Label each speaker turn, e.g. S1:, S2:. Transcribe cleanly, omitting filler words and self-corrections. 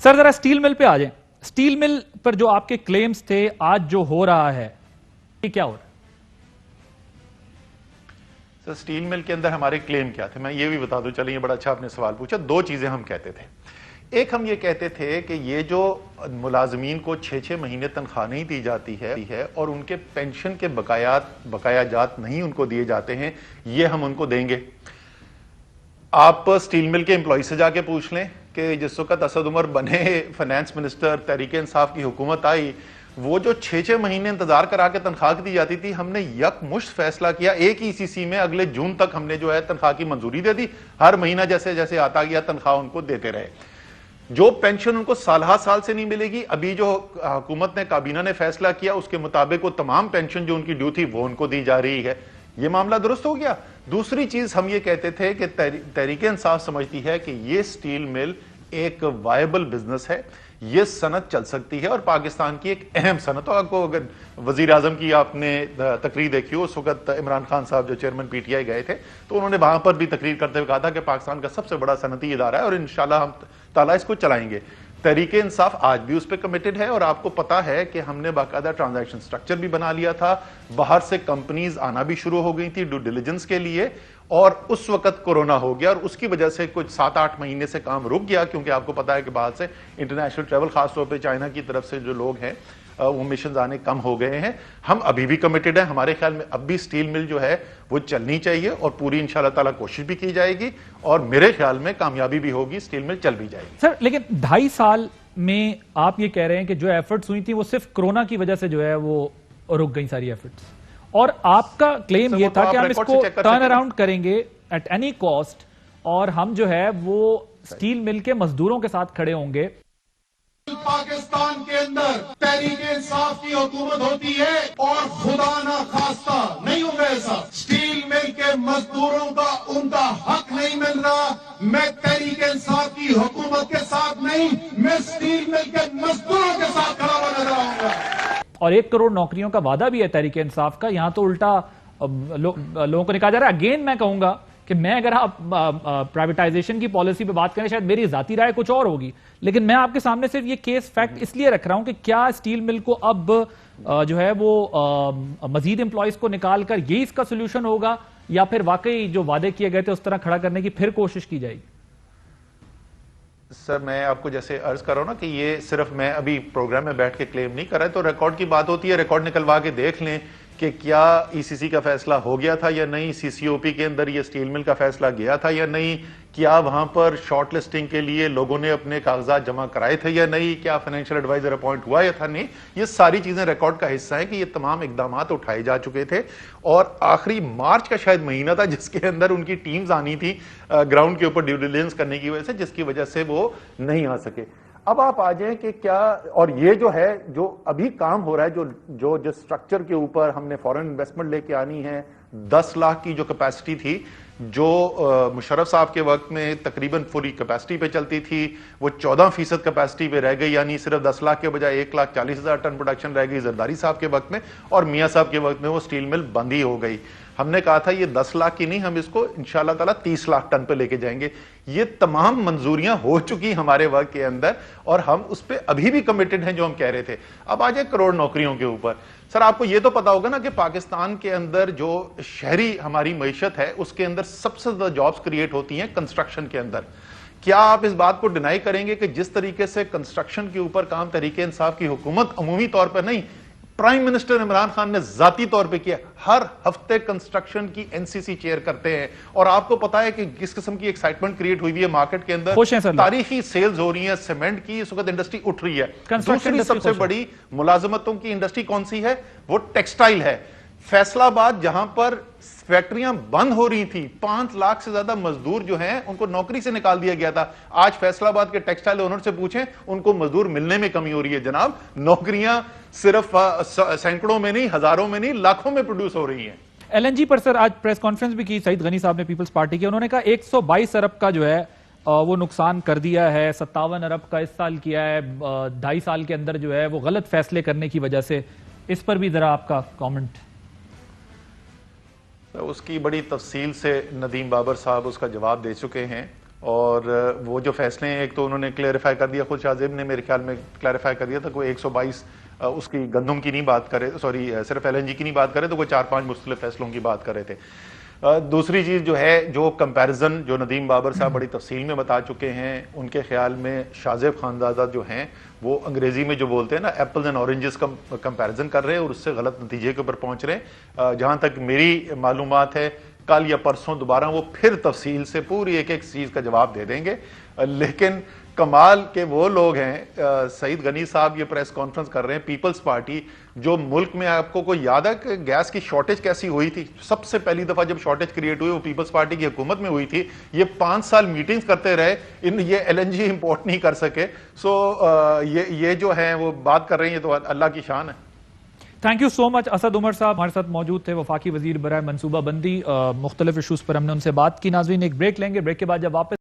S1: Sir जरा steel mill पे आ जाएं। स्टील मिल पर जो आपके क्लेम्स थे, आज जो हो रहा है ये क्या हो रहा है?
S2: सर स्टील मिल के अंदर हमारे क्लेम क्या थे, मैं ये भी बता दूं। चलिए, ये बड़ा अच्छा आपने सवाल पूछा। दो चीजें हम कहते थे। एक, हम ये कहते थे कि ये जो मुलाजमीन को 6-6 महीने तनख्वाह नहीं दी जाती है और उनके पेंशन के बकायाजात नहीं उनको दिए जाते हैं, ये हम उनको देंगे। आप स्टील मिल के एम्प्लॉय से जाके पूछ लें कि जिस वक्त असद उमर बने फाइनेंस मिनिस्टर, तहरीक इंसाफ की हुकूमत आई, वो जो 6-6 महीने इंतजार करा के तनख्वाह दी जाती थी, हमने यकमुश्त फैसला किया एक ही ईसीसी में, अगले जून तक हमने जो है तनख्वाह की मंजूरी दे दी। हर महीना जैसे जैसे आता गया तनख्वाह उनको देते रहे। जो पेंशन उनको साल से नहीं मिलेगी, अभी जो हुकूमत ने, काबीना ने फैसला किया उसके मुताबिक वो तमाम पेंशन जो उनकी ड्यू थी वो उनको दी जा रही है। ये मामला दुरुस्त हो गया। दूसरी चीज हम ये कहते थे कि तहरीक इंसाफ समझती है कि ये स्टील मिल एक वायबल बिजनेस है, ये सनत चल सकती है और पाकिस्तान की एक अहम सनत। आपको अगर वजीर आजम की आपने तकरीर देखी हो, उस वक्त इमरान खान साहब जो चेयरमैन पीटीआई गए थे, तो उन्होंने वहां पर भी तकरीर करते हुए कहा था कि पाकिस्तान का सबसे बड़ा सनती इदारा है और इंशाल्लाह हम ताला इसको चलाएंगे। तहरीक इंसाफ आज भी उस पर कमिटेड है और आपको पता है कि हमने बाकायदा ट्रांजैक्शन स्ट्रक्चर भी बना लिया था। बाहर से कंपनीज आना भी शुरू हो गई थी ड्यू डिलिजेंस के लिए, और उस वक्त कोरोना हो गया और उसकी वजह से कुछ 7-8 महीने से काम रुक गया, क्योंकि आपको पता है कि बाहर से इंटरनेशनल ट्रैवल, खासतौर पे चाइना की तरफ से जो लोग हैं वो मिशन आने कम हो गए हैं। हम अभी भी कमिटेड हैं। हमारे ख्याल में अब भी स्टील मिल जो है वो चलनी चाहिए और पूरी इंशाल्लाह ताला कोशिश भी की जाएगी और मेरे ख्याल में कामयाबी भी होगी, स्टील मिल चल भी जाएगी।
S1: सर लेकिन 2.5 साल में आप ये कह रहे हैं कि जो एफर्ट्स हुई थी वो सिर्फ कोरोना की वजह से जो है वो रुक गई सारी एफर्ट्स, और आपका क्लेम ये था कि हम इसको टर्न अराउंड करेंगे एट एनी कॉस्ट और हम जो है वो स्टील मिल के मजदूरों के साथ खड़े होंगे।
S3: पाकिस्तान के अंदर तहरीक इंसाफ की हुकूमत होती है और खुदा ना खास्ता नहीं होगा ऐसा, स्टील मिल के मजदूरों का उनका हक नहीं मिल रहा। मैं तहरीक इंसाफ की हुकूमत के साथ नहीं, मैं स्टील मिल के मजदूरों के साथ खड़ा हुआ नजर आऊंगा।
S1: और 1 करोड़ नौकरियों का वादा भी है तहरीक इंसाफ का। यहां तो उल्टा लोगों को निकाला जा रहा है। अगेन मैं कहूंगा कि मैं, अगर आप प्राइवेटाइजेशन की पॉलिसी पे बात करें, शायद मेरी जाती राय कुछ और होगी, लेकिन मैं आपके सामने सिर्फ ये केस फैक्ट इसलिए रख रहा हूं कि क्या स्टील मिल को अब जो है वो मजीद एम्प्लॉयज को निकाल कर ये इसका सोल्यूशन होगा, या फिर वाकई जो वादे किए गए थे उस तरह खड़ा करने की फिर कोशिश की जाएगी?
S2: सर मैं आपको जैसे अर्ज कर रहा हूं ना कि ये सिर्फ मैं अभी प्रोग्राम में बैठ के क्लेम नहीं कर रहा है, तो रिकॉर्ड की बात होती है। रिकॉर्ड निकलवा के देख लें कि क्या ईसीसी का फैसला हो गया था या नहीं, सीसीओपी के अंदर ये स्टील मिल का फैसला गया था या नहीं, क्या वहां पर शॉर्ट लिस्टिंग के लिए लोगों ने अपने कागजात जमा कराए थे या नहीं, क्या फाइनेंशियल एडवाइजर अपॉइंट हुआ या था नहीं। ये सारी चीजें रिकॉर्ड का हिस्सा है कि ये तमाम इकदाम उठाए जा चुके थे और आखिरी मार्च का शायद महीना था जिसके अंदर उनकी टीम्स आनी थी ग्राउंड के ऊपर ड्यू डिलिजेंस करने की वजह से, जिसकी वजह से वो नहीं आ सके। अब आप आ जाएं कि क्या, और ये जो है जो अभी काम हो रहा है, जो स्ट्रक्चर के ऊपर हमने फॉरेन इन्वेस्टमेंट लेके आनी है, 10 लाख की जो कैपेसिटी थी, जो मुशर्रफ साहब के वक्त में तकरीबन पूरी कैपेसिटी पे चलती थी, वो 14% कैपेसिटी पे रह गई, यानी सिर्फ 10 लाख के बजाय 1,40,000 टन प्रोडक्शन रह गई जरदारी साहब के वक्त में, और मियां साहब के वक्त में वो स्टील मिल बंद ही हो गई। हमने कहा था ये 10 लाख की नहीं, हम इसको इंशाल्लाह ताला 30 लाख टन पे लेके जाएंगे। ये तमाम मंजूरियां हो चुकी हमारे वक्त के अंदर और हम उस पर अभी भी कमिटेड हैं जो हम कह रहे थे। अब आ जाए करोड़ नौकरियों के ऊपर। सर आपको ये तो पता होगा ना कि पाकिस्तान के अंदर जो शहरी हमारी मईशत है उसके अंदर सबसे ज्यादा जॉब्स क्रिएट होती हैं कंस्ट्रक्शन के अंदर। क्या आप इस बात को डिनाई करेंगे कि जिस तरीके से कंस्ट्रक्शन के ऊपर काम तहरीक इंसाफ की हुकूमत अमूमी तौर पर नहीं, प्राइम मिनिस्टर इमरान खान ने जाती तौर पे किया, हर हफ्ते कंस्ट्रक्शन की एनसीसी चेयर करते हैं और आपको पता है कि किस किस्म की एक्साइटमेंट क्रिएट हुई है मार्केट के अंदर, तारीखी सेल्स हो रही है, सीमेंट की इस वक्त इंडस्ट्री उठ रही है। दूसरी सबसे बड़ी मुलाजमतों की इंडस्ट्री कौन सी है? वो टेक्सटाइल है। फैसलाबाद जहां पर फैक्ट्रियां बंद हो रही थी, 5 लाख से ज्यादा मजदूर जो हैं उनको नौकरी से निकाल दिया गया था। आज फैसलाबाद के टेक्सटाइल ओनर से पूछें, उनको मजदूर मिलने में कमी हो रही है। जनाब, नौकरियां सिर्फ सैकड़ों में नहीं, हजारों में नहीं, लाखों में प्रोड्यूस हो रही हैं।
S1: एलएनजी पर सर आज प्रेस कॉन्फ्रेंस भी की सईद गनी साहब ने, पीपल्स पार्टी के। उन्होंने कहा 122 अरब का जो है वो नुकसान कर दिया है, 57 अरब का इस साल किया है, 2.5 साल के अंदर जो है वो गलत फैसले करने की वजह से। इस पर भी जरा आपका कॉमेंट।
S2: उसकी बड़ी तफसील से नदीम बाबर साहब उसका जवाब दे चुके हैं اور وہ جو فیصلے ہیں ایک تو انہوں نے کلیریفائی کر دیا, خود شاہ زیب نے میرے خیال میں کلیریفائی کر دیا تھا, کوئی 122 اس کی گندم کی نہیں بات کرے, سوری صرف ایل این جی کی نہیں بات کرے, تو کوئی 4-5 مختلف فیصلوں کی بات کر رہے تھے. دوسری چیز جو ہے, جو کمپیرزن جو ندیم بابر صاحب بڑی تفصیل میں بتا چکے ہیں, ان کے خیال میں شاہ زیب خانزادہ جو ہیں وہ انگریزی میں جو بولتے ہیں نا ایپلز اینڈ اورنجز کا کمپیرزن کر رہے ہیں اور اس سے غلط نتیجے کے اوپر پہنچ رہے ہیں. جہاں تک میری معلومات ہے کل یا پرسوں دوبارہ وہ پھر تفصیل سے پوری ایک ایک چیز کا جواب دے دیں گے. لیکن کمال کے وہ لوگ ہیں, سعید غنی صاحب یہ پریس کانفرنس کر رہے ہیں, پیپلز پارٹی جو ملک میں, آپ کو کوئی یاد ہے کہ گیس کی شارٹیج کیسی ہوئی تھی؟ سب سے پہلی دفعہ جب شارٹیج کریٹ ہوئی وہ پیپلز پارٹی کی حکومت میں ہوئی تھی. یہ 5 سال میٹنگز کرتے رہے, یہ ایل این جی امپورٹ نہیں کر سکے. سو یہ جو ہیں وہ بات کر رہے ہیں, یہ تو اللہ کی شان ہے.
S1: تھینک یو سو مچ. اسد عمر صاحب ہمارے ساتھ موجود تھے, وفاقی وزیر برائے منصوبہ بندی. مختلف ایشوز پر ہم نے ان سے بات کی. ناظرین ایک بریک لیں گے, بریک کے بعد جب واپس